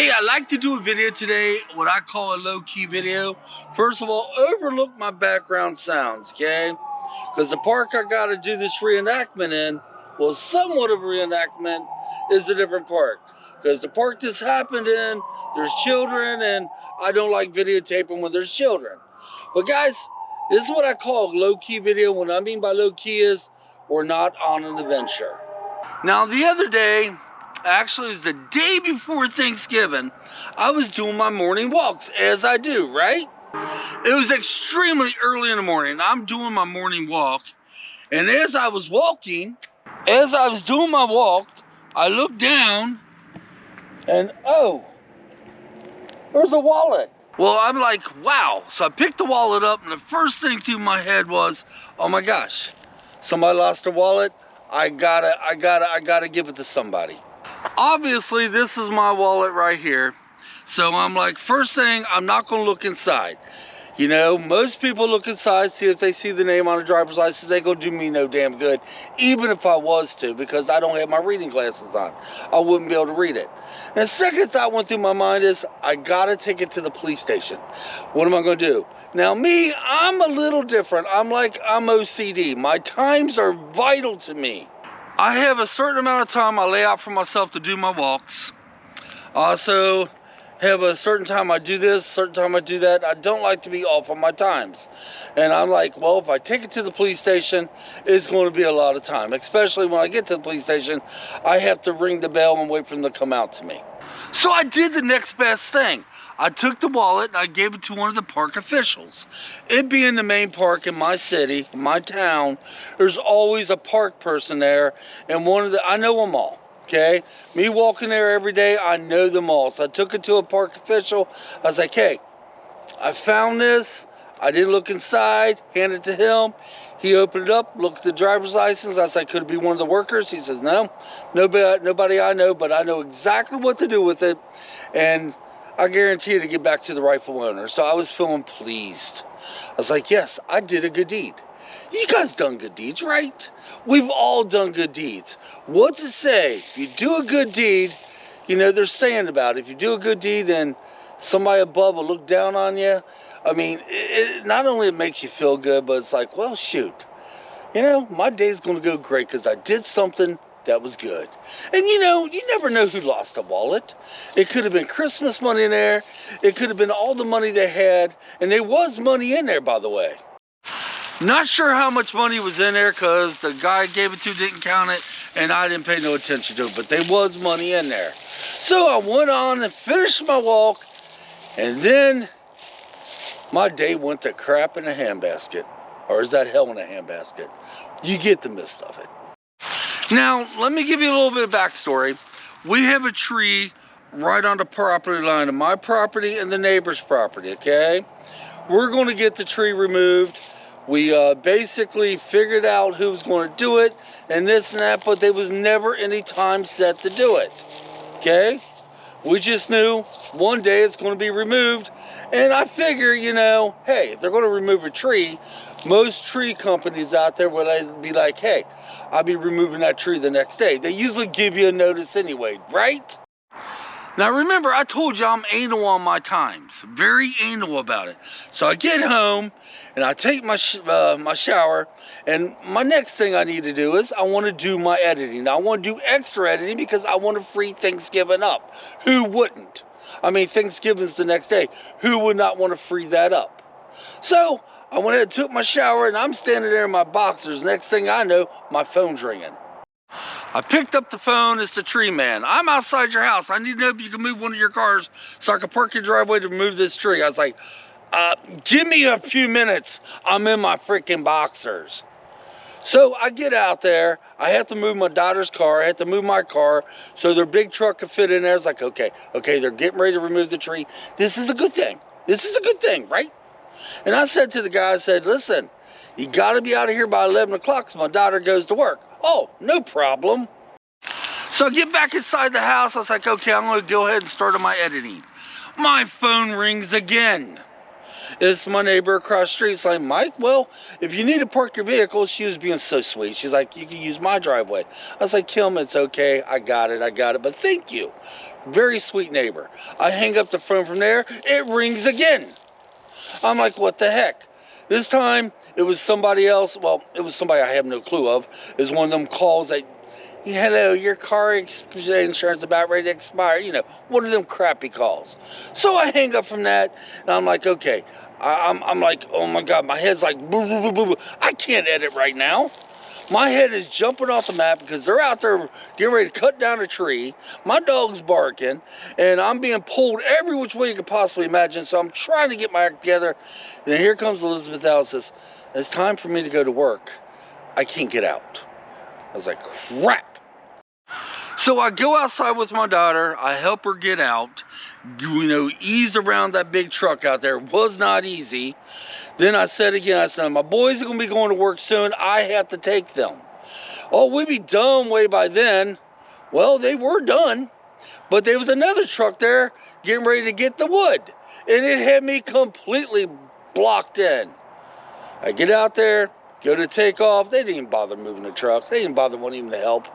Hey, I'd like to do a video today, what I call a low-key video. First of all, overlook my background sounds, okay? Because the park I got to do this reenactment in, well, somewhat of a reenactment, is a different park. Because the park this happened in, there's children, and I don't like videotaping when there's children. But guys, this is what I call a low-key video. What I mean by low-key is, we're not on an adventure. Now, the other day, actually, it was the day before Thanksgiving, I was doing my morning walks, as I do, right? It was extremely early in the morning. I'm doing my morning walk, and as I was walking, as I was doing my walk, I looked down, and oh, there's a wallet. Well, I'm like, wow. So I picked the wallet up, and the first thing through my head was, oh my gosh, somebody lost a wallet. I gotta give it to somebody. Obviously, this is my wallet right here. So I'm like, first thing, I'm not gonna look inside. You know, most people look inside, see if they see the name on a driver's license, they go do me no damn good, even if I was to, because I don't have my reading glasses on. I wouldn't be able to read it. And the second thought went through my mind is, I gotta take it to the police station. What am I gonna do? Now me, I'm a little different. I'm OCD. My times are vital to me. I have a certain amount of time I lay out for myself to do my walks. I also have a certain time I do this, certain time I do that. I don't like to be off on my times. And I'm like, well, if I take it to the police station, it's going to be a lot of time. Especially when I get to the police station, I have to ring the bell and wait for them to come out to me. So I did the next best thing. I took the wallet and I gave it to one of the park officials. It being the main park in my city, my town, there's always a park person there, and I know them all, okay? Me walking there every day, I know them all. So I took it to a park official. I was like, hey, I found this. I didn't look inside, handed it to him. He opened it up, looked at the driver's license. I was like, could it be one of the workers? He says, no, nobody I know, but I know exactly what to do with it. And I guarantee you to get back to the rightful owner. So I was feeling pleased. I was like, yes, I did a good deed. You guys done good deeds, right? We've all done good deeds. What's it say? If you do a good deed, you know, they're saying about it. If you do a good deed, then somebody above will look down on you. I mean, not only it makes you feel good, but it's like, well, shoot. You know, my day's going to go great because I did something that was good. And you know, you never know who lost a wallet. It could have been Christmas money in there. It could have been all the money they had. And there was money in there, by the way. Not sure how much money was in there because the guy I gave it to didn't count it and I didn't pay no attention to it. But there was money in there. So I went on and finished my walk, and then my day went to crap in a handbasket. Or is that hell in a handbasket? You get the gist of it. Now, let me give you a little bit of backstory. We have a tree right on the property line of my property and the neighbor's property, okay? We're going to get the tree removed. We basically figured out who was going to do it and this and that, but there was never any time set to do it, okay? We just knew one day it's going to be removed, and I figure, you know, hey, if they're going to remove a tree, most tree companies out there would be like, hey, I'll be removing that tree the next day. They usually give you a notice anyway, right? Now remember, I told you I'm anal on my times. Very anal about it. So I get home and I take my shower, and my next thing I need to do is I want to do my editing. Now, I want to do extra editing because I want to free Thanksgiving up. Who wouldn't? I mean, Thanksgiving's the next day. Who would not want to free that up? So I went ahead and took my shower, and I'm standing there in my boxers. Next thing I know, my phone's ringing. I picked up the phone. It's the tree man. I'm outside your house. I need to know if you can move one of your cars so I can park your driveway to move this tree. I was like, give me a few minutes. I'm in my freaking boxers. So I get out there. I have to move my daughter's car. I have to move my car so their big truck can fit in there. It's like, okay, they're getting ready to remove the tree. This is a good thing. This is a good thing, right? And I said to the guy, I said, listen, you got to be out of here by 11 o'clock because my daughter goes to work. Oh, no problem. So I get back inside the house. I was like, okay, I'm going to go ahead and start on my editing. My phone rings again. It's my neighbor across the street. It's like, Mike, well, if you need to park your vehicle, she was being so sweet. She's like, you can use my driveway. I was like, Kim, it's okay. I got it. But thank you. Very sweet neighbor. I hang up the phone from there. It rings again. I'm like, what the heck? This time, it was somebody else. Well, it was somebody I have no clue of. It was one of them calls that, hello, your car insurance about ready to expire. You know, one of them crappy calls. So I hang up from that, and I'm like, okay. I'm like, oh my God, my head's like, boo, boo, boo, boo, boo. I can't edit right now. My head is jumping off the map because they're out there getting ready to cut down a tree. My dog's barking, and I'm being pulled every which way you could possibly imagine. So I'm trying to get my act together. And here comes Elizabeth Al, says, it's time for me to go to work. I can't get out. I was like, crap. So I go outside with my daughter. I help her get out. You know, ease around that big truck out there. It was not easy. Then I said again, I said, my boys are going to be going to work soon. I have to take them. Oh, we'd be done way by then. Well, they were done. But there was another truck there getting ready to get the wood. And it had me completely blocked in. I get out there, go to take off. They didn't even bother moving the truck. They didn't bother wanting even to help.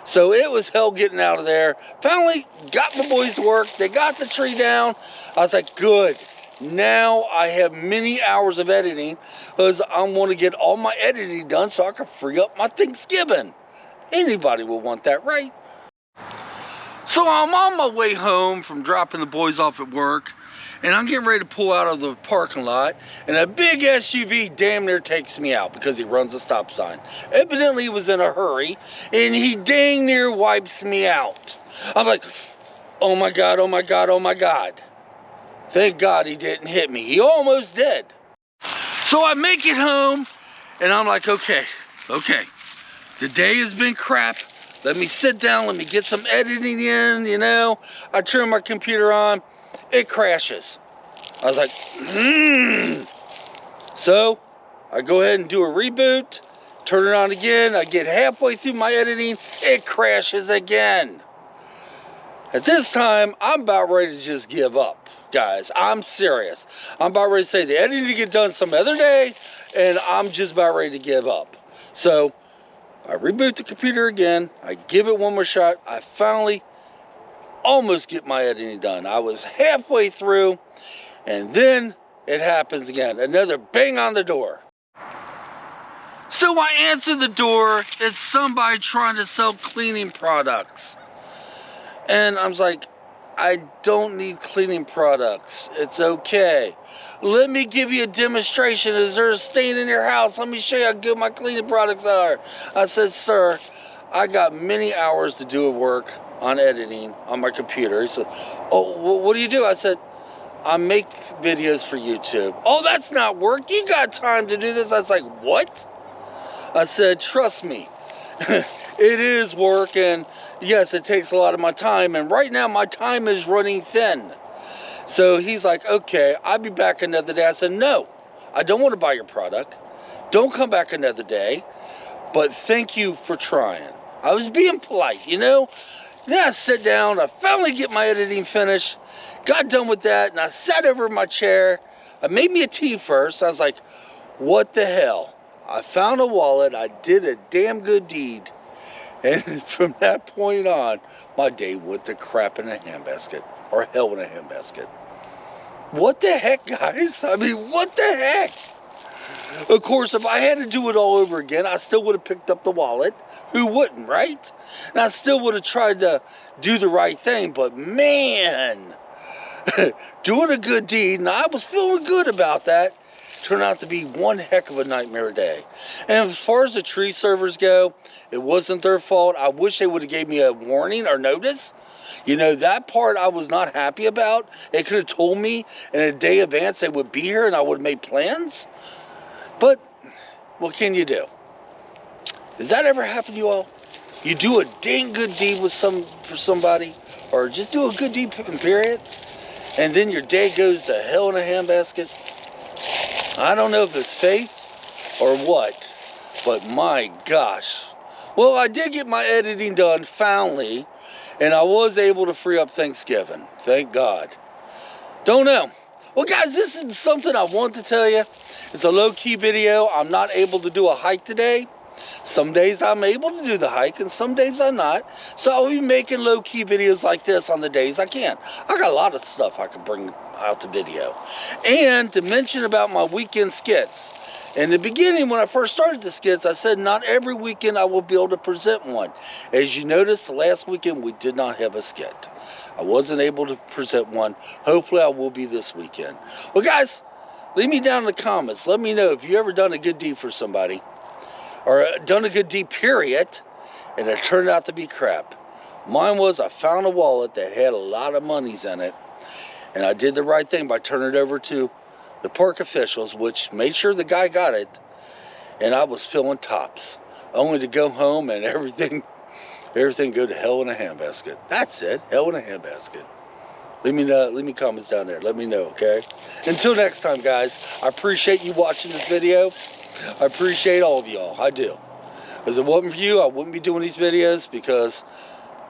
So it was hell getting out of there. Finally got my boys to work. They got the tree down. I was like, good. Now I have many hours of editing because I want to get all my editing done so I can free up my Thanksgiving. Anybody will want that, right? So I'm on my way home from dropping the boys off at work, and I'm getting ready to pull out of the parking lot, and a big SUV damn near takes me out because he runs a stop sign. Evidently he was in a hurry, and he dang near wipes me out. I'm like, oh my God, oh my God, oh my God. Thank God he didn't hit me. He almost did. So I make it home, and I'm like, okay. The day has been crap. Let me sit down, let me get some editing in, you know. I turn my computer on, it crashes. I was like, So I go ahead and do a reboot, turn it on again. I get halfway through my editing, it crashes again. At this time, I'm about ready to just give up. Guys, I'm serious. I'm about ready to say the editing to get done some other day, and I'm just about ready to give up. So I reboot the computer again. I give it one more shot. I finally almost get my editing done. I was halfway through, and then it happens again. Another bang on the door. So I answer the door. It's somebody trying to sell cleaning products. And I was like, I don't need cleaning products. It's okay. Let me give you a demonstration. Is there a stain in your house? Let me show you how good my cleaning products are. I said, sir, I got many hours to do of work on editing on my computer. He said, oh, what do you do? I said, I make videos for YouTube. Oh, that's not work. You got time to do this? I was like, what? I said, trust me. It is work, and yes, it takes a lot of my time, and right now my time is running thin. So he's like, okay, I'll be back another day. I said, no, I don't want to buy your product. Don't come back another day, but thank you for trying. I was being polite, you know? Then I sit down, I finally get my editing finished, got done with that, and I sat over in my chair. I made me a tea first. I was like, what the hell? I found a wallet. I did a damn good deed. And from that point on, my day went to crap in a handbasket, or hell in a handbasket. What the heck, guys? I mean, what the heck? Of course, if I had to do it all over again, I still would have picked up the wallet. Who wouldn't, right? And I still would have tried to do the right thing, but man, doing a good deed, and I was feeling good about that, turned out to be one heck of a nightmare day. And as far as the tree servers go, it wasn't their fault. I wish they would have gave me a warning or notice. You know, that part I was not happy about. They could have told me in a day advance they would be here and I would have made plans. But what can you do? Does that ever happen to you all? You do a dang good deed for somebody, or just do a good deed period, and then your day goes to hell in a handbasket? I don't know if it's faith or what, but my gosh. Well, I did get my editing done finally, and I was able to free up Thanksgiving. Thank God. Don't know. Well, guys, this is something I want to tell you. It's a low-key video. I'm not able to do a hike today. Some days I'm able to do the hike, and some days I'm not. So I'll be making low-key videos like this on the days I can. I got a lot of stuff I can bring out to video. And to mention about my weekend skits. In the beginning, when I first started the skits, I said not every weekend I will be able to present one. As you noticed, the last weekend we did not have a skit. I wasn't able to present one. Hopefully I will be this weekend. Well, guys, leave me down in the comments. Let me know if you ever done a good deed for somebody. Or done a good deed, period, and it turned out to be crap. Mine was I found a wallet that had a lot of monies in it, and I did the right thing by turning it over to the park officials, which made sure the guy got it, and I was filling tops, only to go home and everything go to hell in a handbasket. That's it, hell in a handbasket. Leave me comments down there. Let me know, okay? Until next time, guys, I appreciate you watching this video. I appreciate all of y'all. I do. If it wasn't for you, I wouldn't be doing these videos because,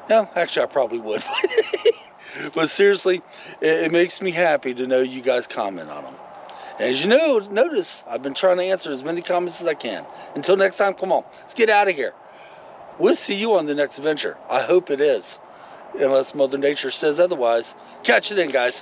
no, actually I probably would. But seriously, it makes me happy to know you guys comment on them. And as you know, notice, I've been trying to answer as many comments as I can. Until next time, come on, let's get out of here. We'll see you on the next adventure. I hope it is. Unless Mother Nature says otherwise. Catch you then, guys.